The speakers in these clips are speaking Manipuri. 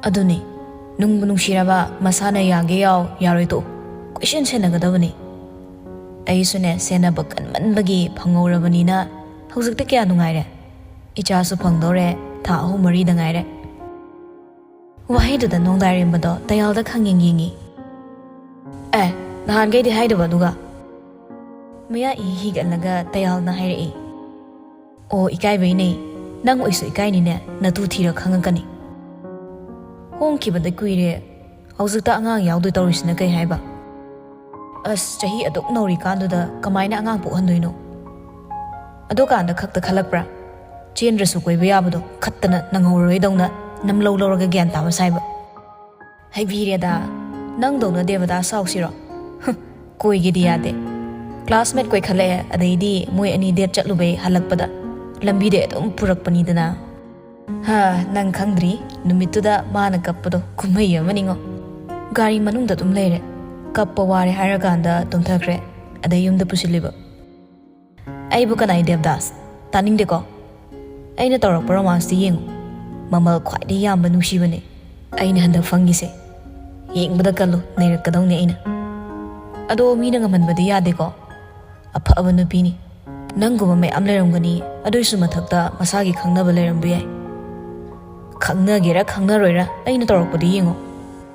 Aduni, nung shiraba masana yage yaw yarito, question senagadavani. Aisune senabakan manbagi pangoravanina, husik the kya nungaire. Ichasu pangdore, ta ho mari dangaire. Why do the non diary mado, Dayal the hanging yingi? Nahan gay the hideabaduga. Maya higanaga, Dayal na hire. O ikai vene, nang oisu ikainine, natu tira kangani. Hong kiba the queer, Hausuta ngang yaudu toris na kay haiba. As chahi adok no rikando the Kamaina ngang puhanduino. Adoka and the kak the kalapra. Chain resukwe biabado, katana nang horidona, nam low lower again tama cyber. Hiberia da, nang dona devada sausiro. Koi gidiade. Classmate koi kale, a lady, moy any dead chatlube, halakpada, lambide, purak panidana. Ha, nang kangdri, numituda, mana kapado, kumaya maningo. Gari manunda lere, kapawari haraganda, tumtakre, at the yum the pusilibo. I book an idea of das, tanning the go. I na torok romance the ying. Mamma quite the yam banushibane. I na the fungise. Ying badakalu, near kadona. Ado meaning a man by the yadeko. A pavanupini. Nango may amlerangani, adusumatakta, Masagi kangnabalerambe. Kangnagira kangnarera, I na torok the yingo.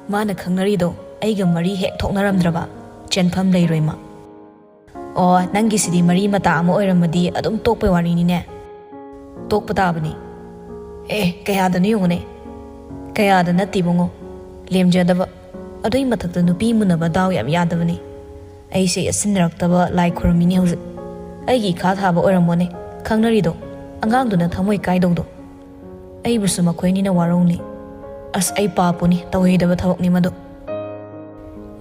Mana kangnarido, Aiga Marie hek toknaramdraba, Chenpam lay rema. O Nangisidi Marie Matamo Eramadi, Adum tope warinine. Tok patabani. Kaya the new one. Kaya the natibongo. Lim jadava. A doing matak the nupi munaba daw yam yadavani. I say a sinraktaba like Cormini house. I gi cat have oramone, Kangnarido, Angang do not hamoy kaidodo. I was suma quenina waroni. As I papuni, Tawida Batok Nimado.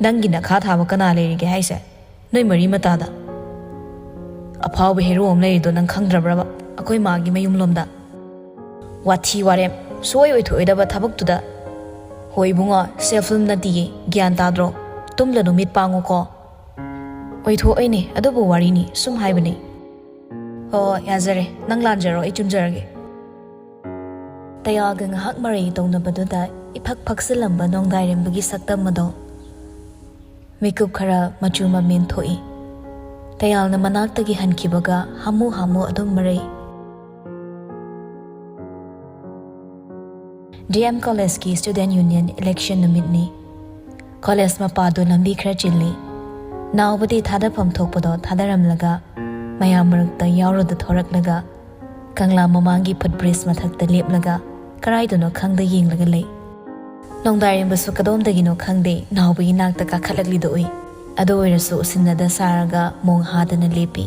Dangina cat have a canale, I said. No Marie Matada. A power hero lay don and Kangraba. Ako'y magi may lomda. Wati warem, soy to edaba tabak to da. Hoy bunga, self-film na di, Gian tadro, tumla no mit pango ko. Wait ho any, adobo warini, sum hibani. Oh, yazare, nang lanjaro, ichunjarge. Tayagang hak maray tong na baduda, ipakpaksilamba nong dairem bagi sakta mado. Makeup kara machuma min thoi. Tayal na manaktagi hankibaga, hamu adom maray. DM College ki Student Union election namitni. College mapado lambi khara chilli. Naubadi thada pam thokpado thadaram laga. Mayam marakta yaurada thorak laga. Kangla mamangi patbris mathakta lep laga. Karai dono khangda yeng laga lay. Nongdarim basu kadom dagino khangde naubagi nakta kakhalagli doi. Ado oirasu usinada saraga mong hadana lepi.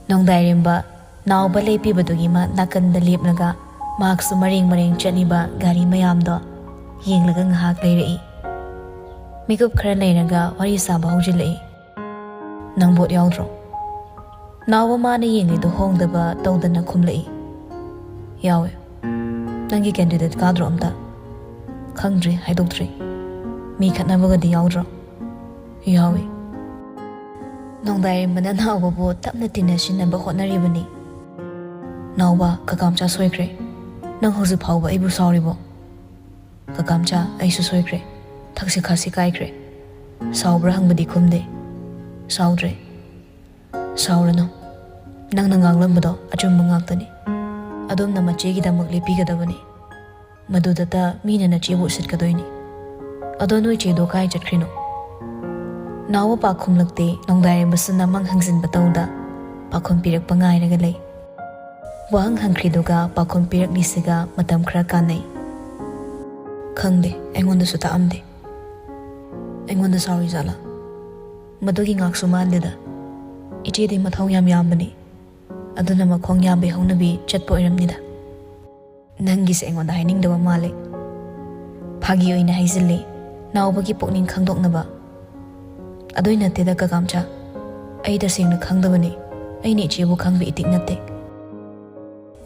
Nongdarim ba nauba lepi badugi ma nakanda lep laga. Maksu maring chaniba gari mayamdo yeng laga ngahak leirei. Mikup khara leiraga wari saba hojilei. Nang bot yaudro. Nawa mana yengli do hongdaba tawdana khumlei. Yawe. Nangi candidate kadro amta. Khangdri haidokdri. Mi khatnabaga di yaudro. Yawe. Nongdai mana nawa bo tapna tinashinaba hotnaribani. Nawa kakamcha soikre. Nang hosu pauba ibu sauribo. Kakamcha aisu soikre. Taksi khasi kaikre. Saubra hangbadi kumde. Saudre. Saurano. Nang nanganglambado achum mangaktani. Adom na machegi damak lepigadabani. Madudata mina na chebu sitkadoini. Adonoi chedo kai chatkrino. Nawa pa khumlakte nongdai basuna manghangsin batawda. Pakhon pirak pangai nagalay. Wang hangkriduga pakon pirak nisiga matam khara kanai. Khangde, engonda suta amde. Engonda sawi zala. Madugi ngak sumandida. Ichi di mathaw yam yambani. Aduna makhong yambe hongnabi chatpo iramnida. Nangis engonda haining dawa male. Phagi oina haizili. Naubagi pokning khangdoknaba. Adoi natida kakamcha. Aida singna khangdabani. Aini ichibu khangbi itik natte.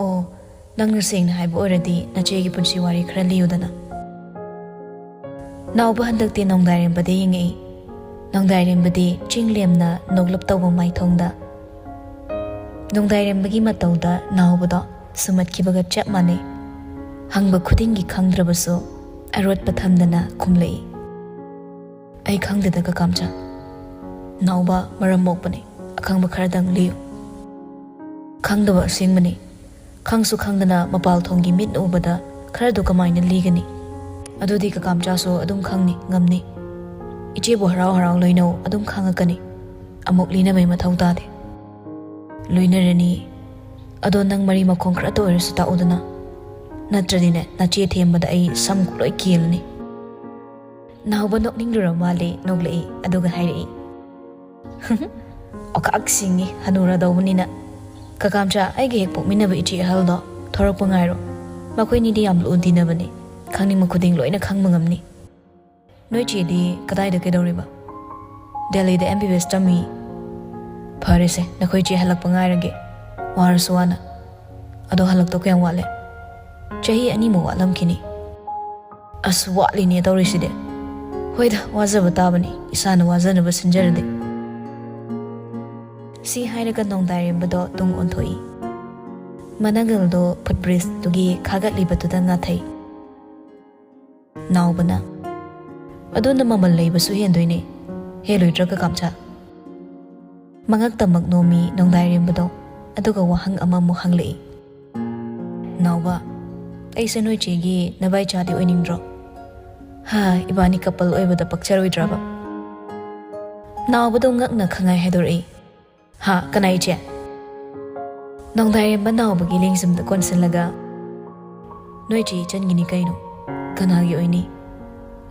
O, nang nursing na haibu already na chegi punsi wari khara liyudana. Nauba handakti nongdairin bade yingi. Nongdairin bade chinglem na noglap tawba mai thongda. Nongdairin bagi matawda naubada sumat kibaga chap mane. Hangba khudingi khangdrabaso arot pathamdana khumlei. Ai khangdeda ka kamcha. Nauba maram mokpani akhangba kharadang liu. Khangdaba singmani. Khangsu khangdana mapal thonggi mit ubada kharadu kamaina ligani. Adudi ka kamcha so adum khangni ngamni. Iche bo harau harau loino adum khangakani. Amok lina mai mathau tade. Loinarani ado nang mari makhong khra to erasu ta udana. Natradine nache thembada ai sam loi kielni. Nauba nokningdura male noglei aduga hairei. Oka aksingi hanura dawunina. Kakamcha aige hek pokminaba ichi haldo thorakpa ngairo. Makhoi ni di yam lu dinabani. Khangning makhuding loina khangma ngamni. Noi chi di kadai da kedoriba. Delhi da MBBS tami. Pharese nakhoi chi halakpa ngairage. Waraswana. Ado halak to kyang wale. Chahi ani mo walam kini. As watli ni dawriside. Hoida wazaba tabani. Isana wazanaba sinjarade. Si hairaga nongdairimbado tung onthoi. Managaldo footbridge tugi khagat libatuda ngathai. Naubana. Aduna mamal leibasu hendoine. Heloidraga kamcha. Mangakta magnomi nongdairimbado aduga wahang ama mo hanglei. Nauba. Aisa noi chegi nabai chadi oiningdro. Ha ibani couple oibada pakcharoidraba. Naubado ngakna khangai hedorei. Ha, kanai che. Nongdairimbado naubagi lengsimda konsilaga. Noi chi changini kaino. Kanagi oini.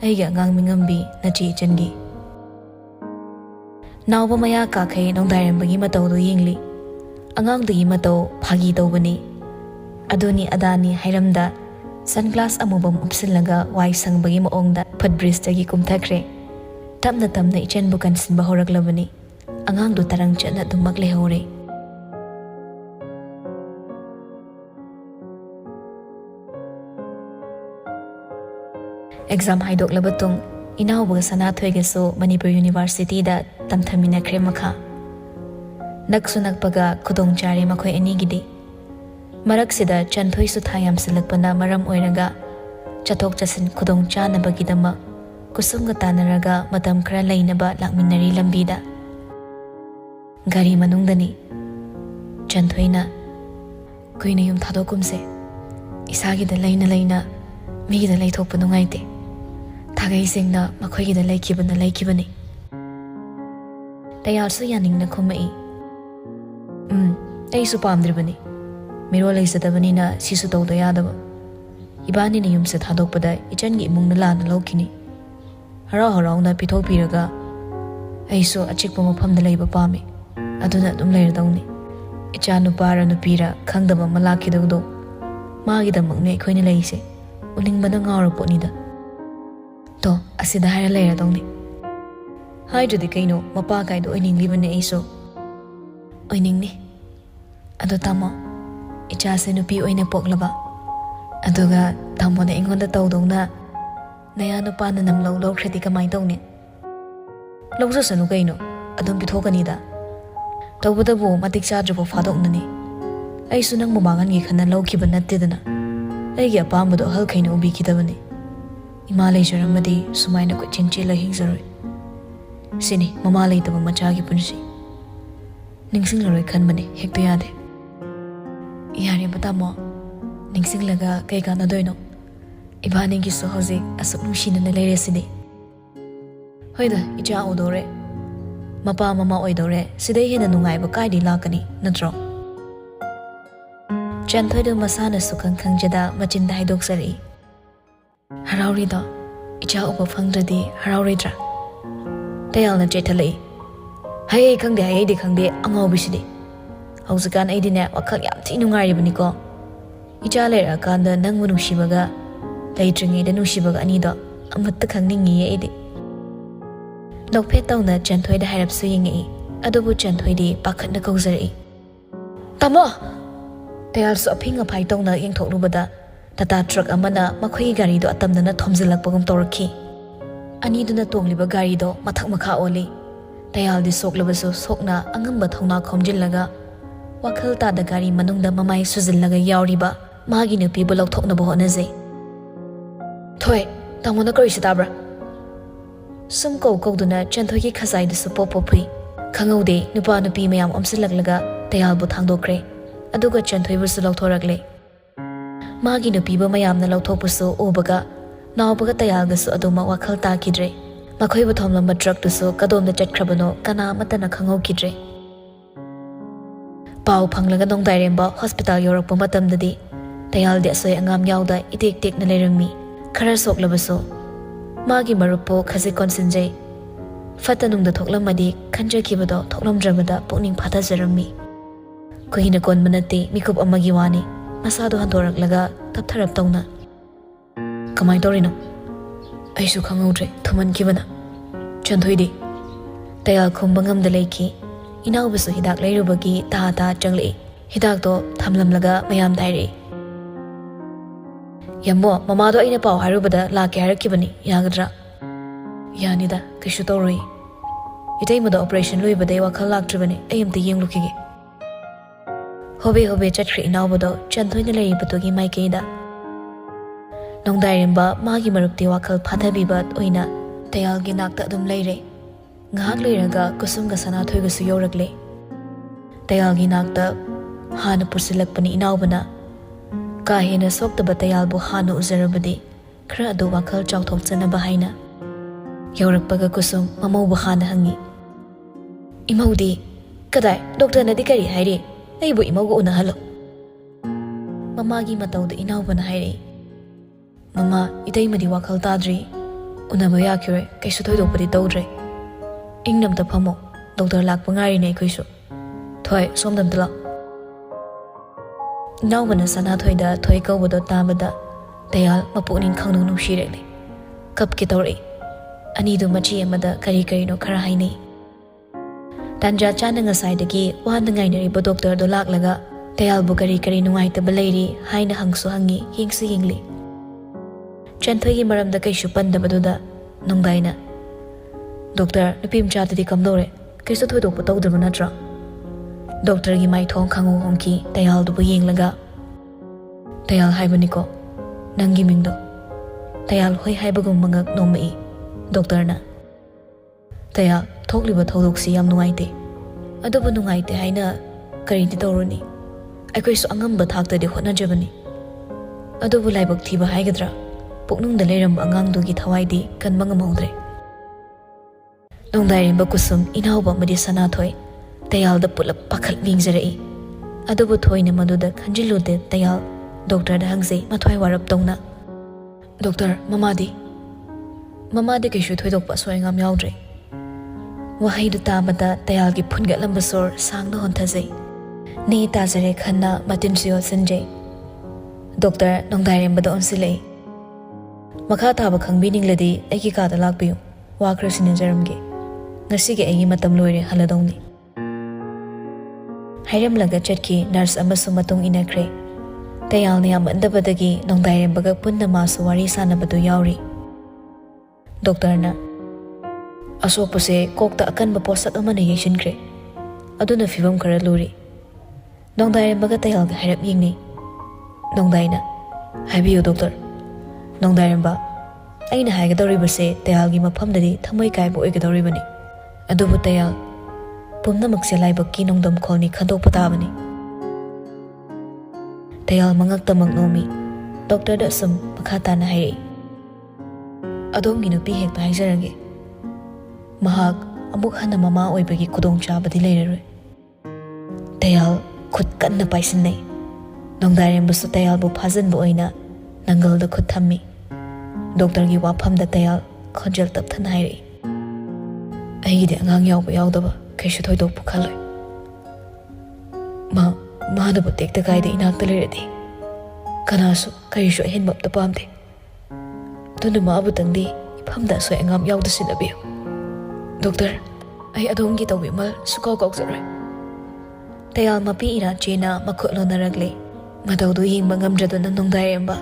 Aiga ngangmi ngambi na chi changi. Nauba maya kakai nongdairimbagi matau do yingli. Angangdagi matau phagi tawbani. Aduni adani hairamda sunglass amubam upsilaga wai sangbagi maongda footbridge tagi kumthakre. Tamna tamna ichenbu kansinba horaklabani. Angangdu tarang chana dumak lehore. Exam haidok labatung inaubaga sanathoigeso Manipuri University da tamthamina kremakha. Naksu nakpaga khudong chare makhoi anigidi. Maraksida chanthoi su thayam silakpana maram oiraga chathok chasin khudong chanabagidama kusumga tanaraga matam khara leinaba lakminari lambida. Gari manungdani chanthoina kuina yum thadokumse isagida leina migida leithokpa nungaite thagai singna makhogida leikibani tayarsu yaningna khumai aisu pamdribani miro leisadabani na sisu tawda yadaba ibani ni yumse thadokpada ichangi imungna lana lokini harau na pithok piraga aisu achikpa mafamda leiba pame aduna dum leiradawni icha nupara nupira khangdaba malakidawdo magidamangne khoina leise uningbana ngawra potnida to asida haira leiradawni haidrudi kaino mapa kaido oininglibane aiso oiningni ado tamo icha se nupi oina poklaba aduga tamo na ingonda tawdawna naya nupana namlaw lawkhredi kamai tawni lawjasanu kaino adum pithokanida tawbadabu matik chadrabo fadoknani aisu nang mumangan khana lawkiba nattedana aigi apambado hal khaina ubi kidabani ima leijaramadi sumaina ko chinchi la hingzaroi sini mama leitaba machagi punsi ningsinglaroi khanmani hekto yade yare batamo ningsinglaga kai kana doino ibani gi so hoji asuk nushina na leiresidi hoida icha odore mapa mama oidore sidai hena nungai ba kai di lakani natro chanthoido masana sukang khangjada machinda haidok sari harauri da icha upa phangdradi harauritra tayalna chethalai hai khangde hai de khangde angau bisidi hausakan aidine wakhal yam thi nungai ribani ko icha lera kanda nang munushibaga leitringi da nushibaga ani da amatta khangningi aidi lokphe tawna chanthoi da hairap su yingi adubu chanthoi di pakhatna kauzari tamo tayal su aphinga phai tawna yengthoklubada tata truck amana makhoi gari do atamdana thomjilakpagum tawrakhi ani duna tongliba gari do mathak makha oli tayal di soklabasu sokna angamba thongna khomjillaga wakhal ta da gari manungda mamai sujillaga yauriba ꯃꯥꯒꯤ ꯅꯨꯄꯤꯕꯨ ꯂꯧꯊꯣꯛꯅꯕ ꯍꯣꯠꯅꯖꯩ꯫ ꯊꯣꯏ, ꯇꯥꯃꯣꯅ ꯀꯔꯤꯁꯨ ꯇꯥꯕ꯭ꯔꯥ? ꯁꯨꯝ ꯀꯧꯗꯨꯅ ꯆꯟꯊꯣꯏꯒꯤ ꯈꯖꯥꯏꯗꯁꯨ ꯄꯣꯞ ꯐꯨꯏ꯫ ꯈꯪꯍꯧꯗꯦ ꯅꯨꯄꯥ ꯅꯨꯄꯤ ꯃꯌꯥꯝ ꯑꯣꯝꯁꯤꯜꯂꯛꯂꯒ ꯇꯌꯥꯜꯕꯨ ꯊꯥꯡꯗꯣꯛꯈ꯭ꯔꯦ, ꯑꯗꯨꯒ ꯆꯟꯊꯣꯏꯕꯨꯁꯨ ꯂꯧꯊꯣꯔꯛꯂꯦ꯫ ꯃꯥꯒꯤ ꯅꯨꯄꯤꯕꯨ ꯃꯌꯥꯝꯅ ꯂꯧꯊꯣꯛꯄꯁꯨ ꯎꯕꯒ ꯅꯥꯎꯕꯒ ꯇꯌꯥꯜꯒꯁꯨ ꯑꯗꯨꯃꯛ ꯋꯥꯈꯜ ꯇꯥꯈꯤꯗ꯭ꯔꯦ꯫ ꯃꯈꯣꯏꯕꯨ ꯊꯣꯝꯂꯝꯕ ꯇ꯭ꯔꯛꯇꯨꯁꯨ ꯀꯗꯣꯝꯗ ꯆꯠꯈ꯭ꯔꯕꯅꯣ ꯀꯅꯥ ꯑꯃꯠꯇꯅ ꯈꯪꯍꯧꯈꯤꯗ꯭ꯔꯦ꯫ ꯄꯥꯎ ꯐꯪꯂꯒ ꯅꯣꯡꯗꯥꯏꯔꯦꯝꯕ ꯍꯣꯁꯄꯤꯇꯥꯜ ꯌꯧꯔꯛꯄ ꯃꯇꯝꯗꯗꯤ ꯇꯌꯥꯜꯗꯤ ꯑꯁꯣꯏ ꯑꯉꯥꯝ ꯌꯥꯎꯗ ꯏꯇꯦꯛ ꯇꯦꯛꯅ ꯂꯩꯔꯝꯃꯤ꯫ ꯈꯔ ꯁꯣꯛꯂꯕꯁꯨ ꯃꯥꯒꯤ ꯃꯔꯨꯞꯄꯨ ꯈꯖꯤꯛ ꯀꯣꯟꯁꯤꯟꯖꯩ꯫ ꯐꯠꯇ ꯅꯨꯡꯗ ꯊꯣꯛꯂꯝꯃꯗꯤ ꯈꯟꯖꯈꯤꯕꯗꯣ ꯊꯣꯛꯂꯝꯗ꯭ꯔꯕꯗ ꯄꯨꯛꯅꯤꯡ ꯐꯥꯊꯖꯔꯝꯃꯤ꯫ ꯀꯨꯏꯅ ꯀꯣꯟꯕ ꯅꯠꯇꯦ, ꯃꯤꯀꯨꯞ ꯑꯃꯒꯤ ꯋꯥꯅꯤ꯫ ꯃꯁꯥꯗꯣ ꯍꯟꯗꯣꯔꯛꯂꯒ ꯇꯞꯊꯔꯞ ꯇꯧꯅ, "ꯀꯃꯥꯏ ꯇꯧꯔꯤꯅꯣ?" "ꯑꯩꯁꯨ ꯈꯪꯍꯧꯗ꯭ꯔꯦ, ꯊꯨꯃꯟꯈꯤꯕꯅ." "ꯆꯟꯊꯣꯏꯗꯤ?" ꯇꯌꯥꯜ ꯈꯨꯝꯕ ꯉꯝꯗ ꯂꯩꯈꯤ꯫ ꯏꯅꯥꯎꯕꯁꯨ ꯍꯤꯗꯥꯛ ꯂꯩꯔꯨꯕꯒꯤ ꯇꯥ ꯆꯪꯂꯛꯏ꯫ ꯍꯤꯗꯥꯛꯇꯣ ꯊꯝꯂꯝꯂꯒ ꯃꯌꯥꯝꯗ ꯍꯥꯏꯔꯛꯏ, "ꯌꯥꯝꯃꯣ, ꯃꯃꯥꯗꯣ ꯑꯩꯅ ꯄꯥꯎ ꯍꯥꯏꯔꯨꯕꯗ ꯂꯥꯛꯀꯦ ꯍꯥꯏꯔꯛꯈꯤꯕꯅꯤ, ꯌꯥꯒꯗ꯭ꯔꯥ?" "ꯌꯥꯅꯤꯗ, ꯀꯩꯁꯨ ꯇꯧꯔꯣꯏ꯫ ꯏꯇꯩꯃꯗ ꯑꯣꯄꯔꯦꯁꯟ ꯂꯣꯏꯕꯗꯩ ꯋꯥꯈꯜ ꯂꯥꯛꯇ꯭ꯔꯤꯕꯅꯤ, ꯑꯩ ꯑꯝꯇ ꯌꯦꯡꯂꯨꯈꯤꯒꯦ." ꯍꯣꯕꯦ ꯍꯣꯕꯦ ꯆꯠꯈ꯭ꯔꯦ ꯏꯅꯥꯎꯕꯗꯣ ꯆꯟꯊꯣꯏꯅ ꯂꯩꯔꯤꯕꯗꯨꯒꯤ ꯃꯥꯏꯀꯩꯗ꯫ ꯅꯣꯡꯗꯥꯏꯔꯦꯝꯕ ꯃꯥꯒꯤ ꯃꯔꯨꯞꯇꯤ ꯋꯥꯈꯜ ꯐꯥꯊꯕꯤꯕ ꯑꯣꯏꯅ ꯇꯌꯥꯜꯒꯤ ꯅꯥꯛꯇ ꯑꯗꯨꯝ ꯂꯩꯔꯦ꯫ ꯉꯥꯏꯍꯥꯛ ꯂꯩꯔꯒ ꯀꯨꯁꯨꯝꯒ ꯁꯅꯥꯊꯣꯏꯒꯁꯨ ꯌꯧꯔꯛꯂꯦ꯫ ꯇꯌꯥꯜꯒꯤ ꯅꯥꯛꯇ ꯍꯥꯟꯅ ꯄꯨꯁꯤꯜꯂꯛꯄꯅꯤ ꯏꯅꯥꯎꯕꯅ꯫ ꯀꯥ ꯍꯦꯟꯅ ꯁꯣꯛꯇꯕ ꯇꯌꯥꯜꯕꯨ ꯍꯥꯟꯅ ꯎꯖꯔꯕꯗꯤ ꯈꯔ ꯑꯗꯨ ꯋꯥꯈꯜ ꯆꯥꯎꯊꯣꯛꯆꯅꯕ ꯍꯥꯏꯅ ꯌꯧꯔꯛꯄꯒ ꯀꯨꯁꯨꯝ ꯃꯃꯧꯕꯨ ꯍꯥꯟꯅ ꯍꯪꯉꯤ, "ꯏꯃꯧꯗꯤ ꯀꯗꯥꯏ? ꯗꯣꯛꯇꯔꯅꯗꯤ ꯀꯔꯤ ꯍꯥꯏꯔꯤ? ꯑꯩꯕꯨ ꯏꯃꯧꯒ ꯎꯅꯍꯜꯂꯣ." ꯃꯃꯥꯒꯤ ꯃꯇꯧꯗ ꯏꯅꯥꯎꯕꯅ ꯍꯥꯏꯔꯛꯏ, "ꯃꯃꯥ, ꯏꯇꯩꯃꯗꯤ ꯋꯥꯈꯜ ꯇꯥꯗ꯭ꯔꯤ, ꯎꯅꯕ ꯌꯥꯈꯤꯔꯣꯏ, ꯀꯩꯁꯨ ꯊꯣꯏꯗꯣꯛꯄꯗꯤ ꯇꯧꯗ꯭ꯔꯦ꯫ ꯏꯪꯅ ꯑꯝꯇ ꯐꯝꯃꯣ, ꯗꯣꯛꯇꯔ ꯂꯥꯛꯄ ꯉꯥꯏꯔꯤꯅꯦ ꯑꯩꯈꯣꯏꯁꯨ꯫ ꯊꯣꯏ, ꯁꯣꯝꯗ ꯑꯝꯇ ꯂꯥꯛꯑꯣ." ꯏꯅꯥꯎꯕꯅ ꯁꯅꯥꯊꯣꯏꯗ ꯊꯣꯏ ꯀꯧꯕꯗꯣ ꯇꯥꯕꯗ ꯇꯌꯥꯜ ꯃꯄꯨꯛꯅꯤꯡ ꯈꯪꯅꯨꯡ ꯅꯨꯡꯁꯤꯔꯛꯂꯦ꯫ ꯀꯞꯀꯦ ꯇꯧꯔꯛꯏ꯫ ꯑꯅꯤꯗꯨ ꯃꯆꯤ ꯑꯃꯗ ꯀꯔꯤ ꯀꯔꯤꯅꯣ ꯈꯔ ꯍꯥꯏꯅꯩ꯫ ꯇꯥꯟꯖꯥ ꯆꯥꯅ ꯉꯁꯥꯏꯗꯒꯤ ꯋꯥꯅ ꯉꯥꯏꯅꯔꯤꯕ ꯗꯣꯛꯇꯔꯗꯣ ꯂꯥꯛꯂꯒ ꯇꯌꯥꯜꯕꯨ ꯀꯔꯤ ꯅꯨꯡꯉꯥꯏꯇꯕ ꯂꯩꯔꯤ ꯍꯥꯏꯅ ꯍꯪꯁꯨ ꯍꯪꯉꯤ, ꯌꯦꯡꯁꯨ ꯌꯦꯡꯂꯤ꯫ ꯆꯟꯊꯣꯏꯒꯤ ꯃꯔꯝꯗ ꯀꯩꯁꯨ ꯄꯟꯗꯕꯗꯨꯗ ꯅꯣꯡꯗꯥꯏꯅ, "ꯗꯣꯛꯇꯔ, ꯅꯨꯄꯤ ꯃꯆꯥꯗꯨꯗꯤ ꯀꯝꯗꯧꯔꯦ? ꯀꯩꯁꯨ ꯊꯣꯏꯗꯣꯛꯄ ꯇꯧꯗ꯭ꯔꯕ ꯅꯠꯇ꯭ꯔꯣ?" ꯗꯣꯛꯇꯔꯒꯤ ꯃꯥꯏꯊꯣꯡ ꯈꯪꯍꯣ ꯍꯣꯡꯈꯤ ꯇꯌꯥꯜꯗꯨꯕꯨ ꯌꯦꯡꯂꯒ꯫ "ꯇꯌꯥꯜ ꯍꯥꯏꯕꯅꯤꯀꯣ ꯅꯪꯒꯤ ꯃꯤꯡꯗꯣ?" ꯇꯌꯥꯜ ꯍꯣꯏ ꯍꯥꯏꯕꯒꯨꯝꯕ ꯉꯛ ꯅꯣꯝꯃꯛꯏ꯫ ꯗꯣꯛꯇꯔꯅ, "ꯇꯌꯥꯜ, ꯊꯣꯛꯂꯤꯕ ꯊꯧꯗꯣꯛꯁꯤ ꯌꯥꯝ ꯅꯨꯡꯉꯥꯏꯇꯦ, ꯑꯗꯨꯕꯨ ꯅꯨꯡꯉꯥꯏꯇꯦ ꯍꯥꯏꯅ ꯀꯔꯤꯗꯤ ꯇꯧꯔꯨꯅꯤ? ꯑꯩꯈꯣꯏꯁꯨ ꯑꯉꯝꯕ ꯊꯥꯛꯇꯗꯤ ꯍꯣꯠꯅꯖꯕꯅꯤ. ꯑꯗꯨꯕꯨ ꯂꯥꯏꯕꯛ ꯊꯤꯕ ꯍꯥꯏꯒꯗ꯭ꯔꯥ, ꯄꯨꯛꯅꯨꯡꯗ ꯂꯩꯔꯝꯕ ꯑꯉꯥꯡꯗꯨꯒꯤ ꯊꯋꯥꯏꯗꯤ ꯀꯟꯕ ꯉꯝꯍꯧꯗ꯭ꯔꯦ." ꯅꯣꯡꯗꯥꯏꯔꯦꯝꯕ ꯀꯨꯁꯨꯝ, ꯏꯅꯥꯎꯕ ꯑꯃꯗꯤ ꯁꯅꯥꯊꯣꯏ ꯇꯌꯥꯜꯗ ꯄꯨꯂꯞ ꯄꯥꯈꯠ ꯌꯦꯡꯖꯔꯛꯏ꯫ ꯑꯗꯨꯕꯨ ꯊꯣꯏꯅ ꯃꯗꯨꯗ ꯈꯟꯖꯤꯜꯂꯨꯗꯦ ꯇꯌꯥꯜ ꯗꯣꯛꯇꯔꯗ ꯍꯪꯖꯩ ꯃꯊ꯭ꯋꯥꯏ ꯋꯥꯔꯞ ꯇꯧꯅ, "ꯗꯣꯛꯇꯔ, ꯃꯃꯥꯗꯤ?" "ꯃꯃꯥꯗꯤ ꯀꯩꯁꯨ ꯊꯣꯏꯗꯣꯛꯄ ꯑꯁꯣꯏ ꯑꯉꯥꯝ ꯌꯥꯎꯗ꯭ꯔꯦ." ꯋꯥꯍꯩꯗꯨ ꯇꯥꯕꯗ ꯇꯌꯥꯜꯒꯤ ꯐꯨꯟꯒꯠꯂꯝꯕ ꯁꯣꯔ ꯁꯥꯡꯅ ꯍꯣꯟꯊꯖꯩ꯫ ꯅꯦ ꯇꯥꯖꯔꯦ ꯈꯟꯅ ꯃꯇꯤꯟꯁꯨ ꯌꯣꯠꯁꯤꯟꯖꯩ꯫ ꯗꯣꯛꯇꯔ ꯅꯣꯡꯗꯥꯏꯔꯦꯝꯕꯗ ꯑꯣꯟꯁꯤꯜꯂꯛꯏ, "ꯃꯈꯥ ꯇꯥꯕ ꯈꯪꯕꯤꯅꯤꯡꯂꯗꯤ ꯑꯩꯒꯤ ꯀꯥꯗ ꯂꯥꯛꯄꯤꯌꯨ, ꯋꯥ ꯈꯔ ꯁꯤꯟꯅꯖꯔꯝꯒꯦ. ꯉꯁꯤꯒꯤ ꯑꯩꯒꯤ ꯃꯇꯝ ꯂꯣꯏꯔꯦ, ꯍꯜꯂꯗꯧꯅꯤ." ꯍꯥꯏꯔꯝꯂꯒ ꯆꯠꯈꯤ꯫ ꯅꯔꯁ ꯑꯃꯁꯨ ꯃꯇꯨꯡ ꯏꯟꯅꯈ꯭ꯔꯦ꯫ ꯇꯌꯥꯜꯅ ꯌꯥꯝꯃꯟꯗꯕꯗꯒꯤ ꯅꯣꯡꯗꯥꯏꯔꯦꯝꯕꯒ ꯄꯨꯟꯅ ꯃꯥꯁꯨ ꯋꯥꯔꯤ ꯁꯥꯟꯅꯕꯗꯨ ꯌꯥꯎꯔꯤ꯫ ꯗꯣꯛꯇꯔꯅ, "ꯑꯁꯣꯛꯄꯁꯦ ꯀꯣꯛꯇ ꯑꯀꯟꯕ ꯄꯣꯠꯁꯛ ꯑꯃꯅ ꯌꯩꯁꯤꯟꯈ꯭ꯔꯦ, ꯑꯗꯨꯅ ꯐꯤꯕꯝ ꯈꯔ ꯂꯨꯔꯤ." ꯅꯣꯡꯗꯥꯏꯔꯦꯝꯕꯒ ꯇꯌꯥꯜꯒ ꯍꯥꯏꯔꯞ ꯌꯦꯡꯅꯩ꯫ ꯅꯣꯡꯗꯥꯏꯅ, "ꯍꯥꯏꯕꯤꯌꯨ ꯗꯣꯛꯇꯔ." ꯅꯣꯡꯗꯥꯏꯔꯦꯝꯕ, "ꯑꯩꯅ ꯍꯥꯏꯒꯗꯧꯔꯤꯕꯁꯦ ꯇꯌꯥꯜꯒꯤ ꯃꯐꯝꯗꯗꯤ ꯊꯃꯣꯏ ꯀꯥꯏꯕ ꯑꯣꯏꯒꯗꯧꯔꯤꯕꯅꯤ, ꯑꯗꯨꯕꯨ ꯇꯌꯥꯜ, ꯄꯨꯝꯅꯃꯛꯁꯦ ꯂꯥꯏꯕꯛꯀꯤ ꯅꯣꯡꯗꯝꯈꯣꯜꯅꯤ ꯈꯟꯗꯣꯛꯄ ꯇꯥꯕꯅꯤ." ꯇꯌꯥꯜ ꯃꯉꯛꯇꯃꯛ ꯅꯣꯝꯃꯤ꯫ ꯗꯣꯛꯇꯔꯗ ꯑꯁꯨꯝ ꯃꯈꯥ ꯇꯥꯅ ꯍꯥꯏꯔꯛꯏ, "ꯑꯗꯣꯝꯒꯤ ꯅꯨꯄꯤ ꯍꯦꯛꯇ ꯍꯥꯏꯖꯔꯒꯦ, ꯃꯍꯥꯛ ꯑꯃꯨꯛ ꯍꯟꯅ ꯃꯃꯥ ꯑꯣꯏꯕꯒꯤ ꯈꯨꯗꯣꯡꯆꯥꯕꯗꯤ ꯂꯩꯔꯔꯣꯏ." ꯇꯌꯥꯜ ꯈꯨꯠ ꯀꯟꯅ ꯄꯥꯏꯁꯤꯟꯅꯩ꯫ ꯅꯣꯡꯗꯥꯏꯔꯦꯝꯕꯁꯨ ꯇꯌꯥꯜꯕꯨ ꯐꯥꯖꯤꯟꯕ ꯑꯣꯏꯅ ꯅꯪꯒꯜꯗ ꯈꯨꯠ ꯊꯝꯃꯤ꯫ ꯗꯣꯛꯇꯔꯒꯤ ꯋꯥꯐꯝꯗ ꯇꯌꯥꯜ ꯈꯣꯟꯖꯦꯜ ꯇꯞꯊꯅ ꯍꯥꯏꯔꯛꯏ, "ꯑꯩꯒꯤꯗꯤ ꯑꯉꯥꯡ ꯌꯥꯎꯕ ꯌꯥꯎꯗꯕ ꯀꯩꯁꯨ ꯊꯣꯏꯗꯣꯛꯄ ꯈꯜꯂꯣꯏ. ꯃꯥꯅꯕꯨ ꯇꯦꯛꯇ ꯀꯥꯏꯗ ꯏꯅꯥꯛꯇ ꯂꯩꯔꯗꯤ ꯀꯅꯥꯁꯨ ꯀꯔꯤꯁꯨ ꯑꯍꯦꯟꯕ ꯑꯝꯇ ꯄꯥꯝꯗꯦ. ꯑꯗꯨꯅ ꯃꯥꯕꯨꯇꯪꯗꯤ ꯏꯐꯝꯗ ꯑꯁꯣꯏ ꯑꯉꯥꯝ ꯌꯥꯎꯗ ꯁꯦꯟꯅꯕꯤꯌꯨ. ꯗꯣꯛꯇꯔ, ꯑꯩ ꯑꯗꯣꯝꯒꯤ ꯇꯧꯕꯤꯃꯜ ꯁꯨꯀꯥꯎ ꯀꯥꯎꯖꯔꯣꯏ." ꯇꯌꯥꯜ ꯃꯄꯤ ꯏꯔꯥ ꯆꯦꯅ ꯃꯈꯨꯠ ꯂꯣꯟꯅꯔꯛꯂꯦ꯫ ꯃꯇꯧꯗꯨ ꯌꯦꯡꯕ ꯉꯝꯗ꯭ꯔꯗꯨꯅ ꯅꯣꯡꯗꯥꯏꯔꯦꯝꯕ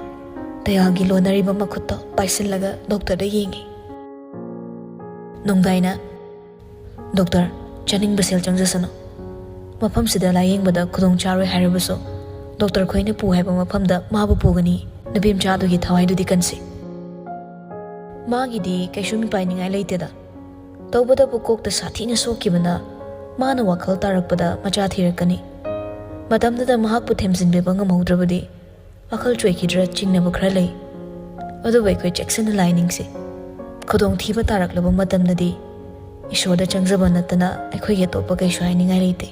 ꯇꯌꯥꯜꯒꯤ ꯂꯣꯟꯅꯔꯤꯕ ꯃꯈꯨꯠꯇꯣ ꯄꯥꯏꯁꯤꯜꯂꯒ ꯗꯣꯛꯇꯔꯗ ꯌꯦꯡꯉꯤ꯫ ꯅꯣꯡꯗꯥꯏꯅ, "ꯗꯣꯛꯇꯔ, ꯆꯥꯅꯤꯡꯕ ꯁꯦꯜ ꯆꯪꯖꯁꯅꯨ. ꯃꯐꯝꯁꯤꯗ ꯂꯥꯌꯦꯡꯕꯗ ꯈꯨꯗꯣꯡ ꯆꯥꯔꯣꯏ ꯍꯥꯏꯔꯕꯁꯨ doctor khoina pu haiba mafamda mabu pugani nabim cha du gi thawai du di kansi magi di kaishumi pai ningai leiteda tawbada bu kok ta sathi na sokibana mana wakhal tarakpada macha thirakani matamda da mahak pu themjin be bangam haudrabadi wakhal choi khidra chingna bu khra lei adu bai khoi jackson lining se khodong thiba taraklaba matamda di ishoda changjaba natana akhoi ge topa kai shwai ningai leite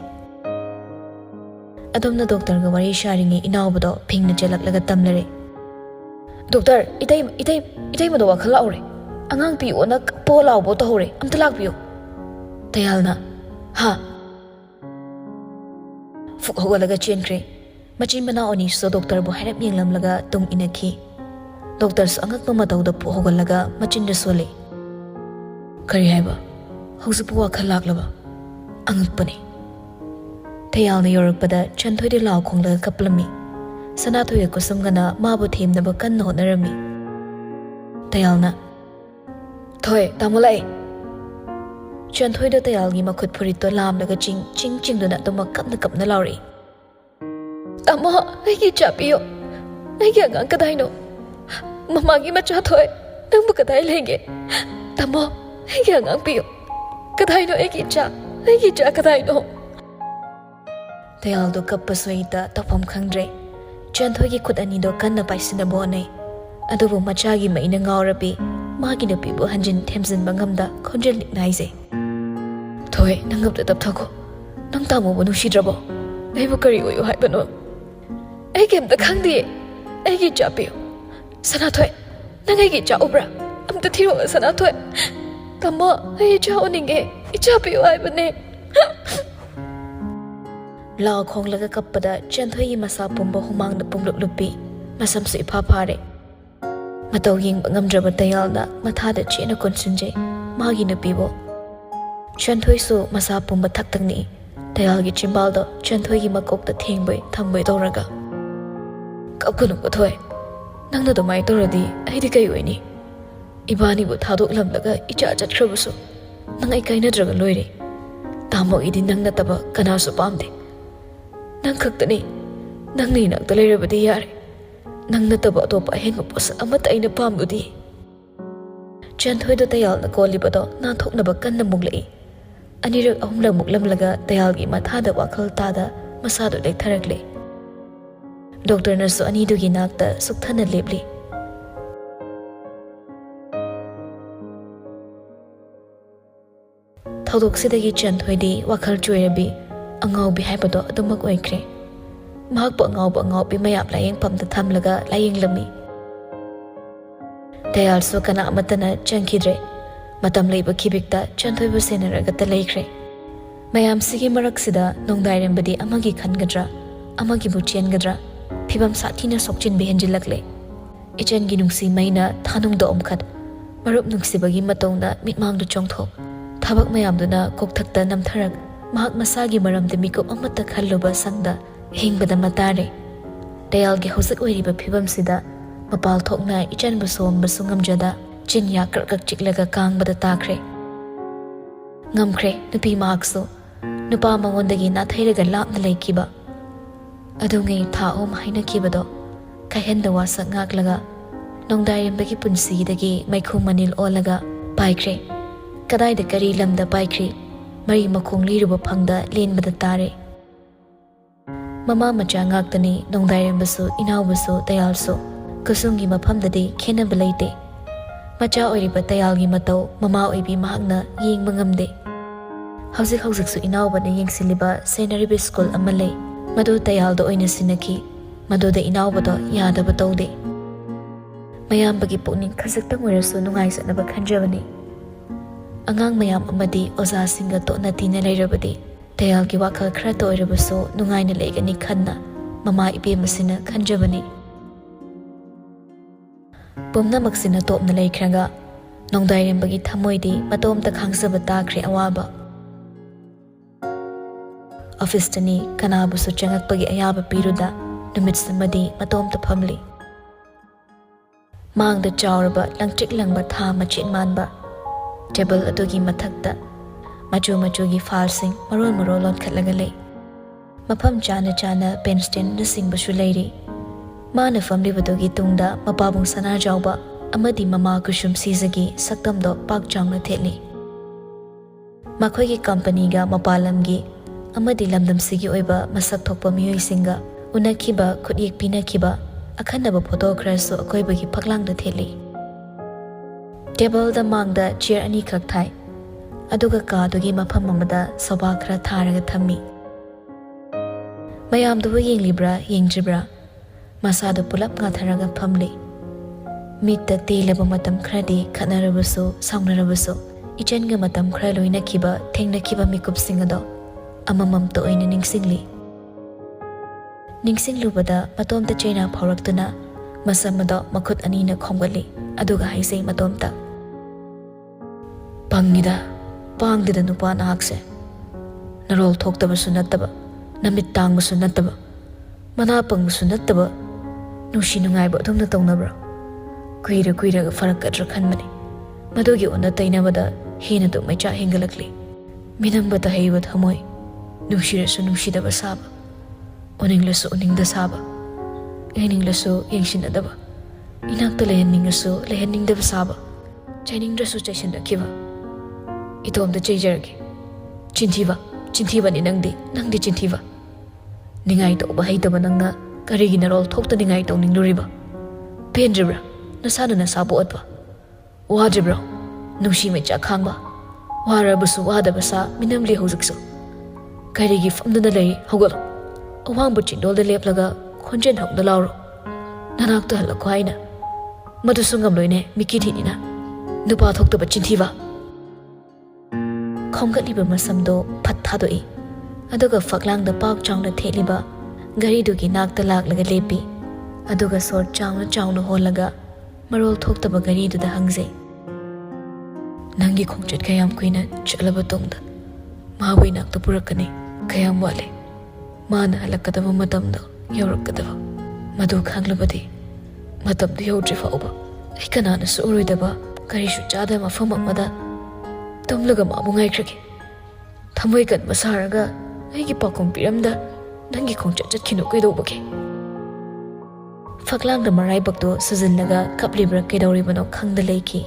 adamna doctor ga wari sharingi inawbado phingna chelak tamlare doctor itai mado wakhal aure angang pi ona po lawbo to hore amta lak piyo tayalna ha fuk hogalaga chenkre machin mana oni so doctor bu harap yenglam laga tung inakhi doctor su angak ma tawda pu hogalaga machin da sole kari haiba hausu pu wakhal laklaba angak pani tayalna yorakpada chanthoi de law khongla kaplami sanathoy ko samgana mabu themna ba kan no narami tayalna thoi tamulai chanthoi da tayalgi makhut phuri to lam laga ching dona to kapna lauri tamo ai ki chapiyo ai ki angang kadai no mama gi macha thoi nang bu kadai lenge tamo ai ki angang piyo kadai no ai ki cha kadai no tayal do kappa soita tapam khangdre chanthoi gi khut ani do kanna paisina bonai adubu macha gi maina ngawrabi magi na pibu hanjin themjin bangamda khonjel liknaise thoi nangap da tap thako nang tamo bonu shidrabo ai bu kari oyo hai bano ai kem da khangdi ai gi chapiyo sana thoi nang ai gi cha obra amta thiro sana thoi tamo ai cha oninge ichapiyo hai bane la khong laga kappada chanthoi gi masa pumba humang da pumlup lupi masam se pha phare matau ying ngamdraba tayalna mathada chena konsunje magi na pibo chanthoi su masa pumba thaktakni tayal gi chimbal do chanthoi gi makok ta thengbai thamboi doraga kapkunu ko thoi nangna do mai toradi aidi kai oini ibani bu thadok lamlaga icha chatkhrabusu nangai kaina draga loire tamo idi nangna taba kana su pamde nang khaktani nangni nak ta leirabadi yare nangna taba topa hen mapos amata aina pamudi chanthoi do tayal na kolibado na thokna ba kanna muglai anirak ahumla muklam laga tayal gi matha da wakhal ta da masa do lektharakle doctor na so ani du gi nakta sukthana lepli thodok sidagi chanthoi di wakhal choirabi angau bi haibado adumak oikre mahak po ngau bi mayap layeng pamda thamlaga layeng lami tayal so kana amatana changkidre matam leiba khibikta chanthoi bu senaraga ta leikre mayam sigi maraksida nongdairem badi amagi khangadra amagi bu chengadra phibam sathina sokchin be henjilakle ichen gi nungsi maina thanung do omkhat marup nungsi bagi matongna mitmang du chongtho thabak mayam duna kokthakta namtharak mahak masagi maramde mikup amata khalluba sangda hingbada matare tayal gi hosik oiriba phibam sida mapal thokna ichen bu som bu sungamjada chin ya krak chiklaga kangbada takre ngamkre nupi mahakso nupa mangondagi na thairaga lapna leikiba adungai tha om haina kibado kaihenda wasa ngaklaga nongdairembagi punsidagi maikhu manil olaga paikre kadai da kari lamda paikre mari makhong liruba phangda lenbada tare mama macha ngaktani nongdairembasu inawbasu tayalso kusumgi maphamdadi khenaba leite macha oiriba tayalgi matau mama oibi mahakna yengba ngamde hauzik su inawbana yengsiliba senaribe school amalei madu tayaldo oina sinaki maduda inawbado yadaba taude mayambagi pukning khazakta ngoirasu nungai sanaba khanjabani angang mayam amadi oza singa to natina leirabadi tayalgi wakhal khra to oirabasu nungai na leigani khanna mama ibe masina khanjabani pumna maksina topna leikhraga nongdairembagi thamoidi matomta khangsaba takre awaba office tani kanabusu changakpagi ayaba piruda numit samadi matomta phamli mangda chawraba langchik langba tha machin manba table adugi mathakta machu gi falsing marol lon khatlaga lei Mafam chana chana pen stand na singbasu leiri. Mana famlibadugi tungda mapabung sana jauba amadi mama kusum sizagi saktamdo pak changna theli. Makhoi company ga mapalamgi amadi lamdam sigi oiba masak thokpa miyoi singa unakhiba khudiyek pinakhiba akhanaba photo khrasu akoibagi phaklang da theli. Table da mangda chair ani khak thai aduga ka dugi mafam amada soba khra tharaga thammi. Mayam du yenglibra yengjibra masada pulap ngatharaga phamli. Mitta telaba matam khradi khanarabusu saunarabusu ichenga matam khra loina khiba thengna khiba mikup singado amamam to oina ningsingli. Ningsinglubada matomta chaina phawraktuna masamada makhut ani na khomgali aduga haisei matomta. Pangida pangdida nupa na hakse narol thoktaba sunattaba namit tangba sunattaba mana pangba sunattaba nushi nungai ba thumna tongnabra kuira ga farakadra khanmani madugi ona tainabada hena du maicha hingalakli minamba ta heiba thamoi nushirasu nushidaba saba oninglasu oningda saba yeninglasu yengshinadaba inakta lehenningasu lehenningsdaba saba chainingdrasu chaisindakhiba itomda cheijarage chintiba ni nangdi chintiba ningai to bahitaba nangna karigi narol thokta ningai to ningluriba pendribra nasana nasabu atba wajibra nushi mecha khangba warabusu wadabasa minamli hojiksu karigi famdana lei hogol awangbu chindol da leplaga khonjen hokda lawro nanakta halakwa aina madusungam loine mikithini na nupa thoktaba chintiba khomgatliba masamdo phathadoi aduga faklangda pak changna theliba gari dugi nakta laklaga lepi aduga sor changna holaga marol thoktaba gari du da hangze nangi khongchet kayam kuina chalaba tongda mawai nakta purakani kayam wale mana halakadaba matamda yaurakadaba madu khanglabadi matamda yaudri fauba ikanana su uroidaba gari shu chada mafam amada tamlaga mabu ngaikrake thamoi kan masaraga aigi pakum piramda nangi khongchet chatkinu kaidobake faklang da marai bakdo sazinlaga kaplibra kaidoribano khangda leiki